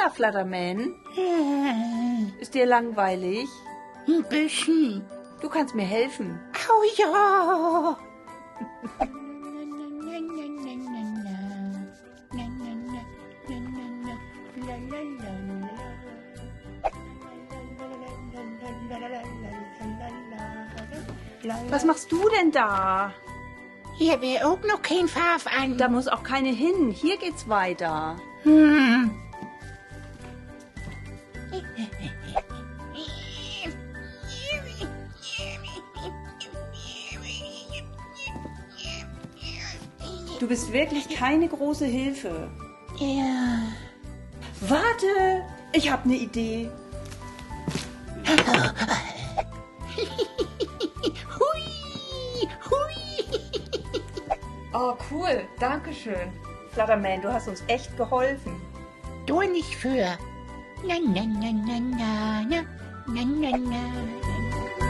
weiter, Flutterman? Ist dir langweilig? Ein bisschen. Du kannst mir helfen. Au ja. Was machst du denn da? Hier wäre auch noch kein Pfaff an. Da muss auch keine hin. Hier geht's weiter. Du bist wirklich keine große Hilfe. Ja. Warte, ich habe eine Idee. Hui, hui. Oh, cool. Dankeschön. Flutterman, du hast uns echt geholfen. Du nicht für. Na, na, na, na, na, na, na, na, na.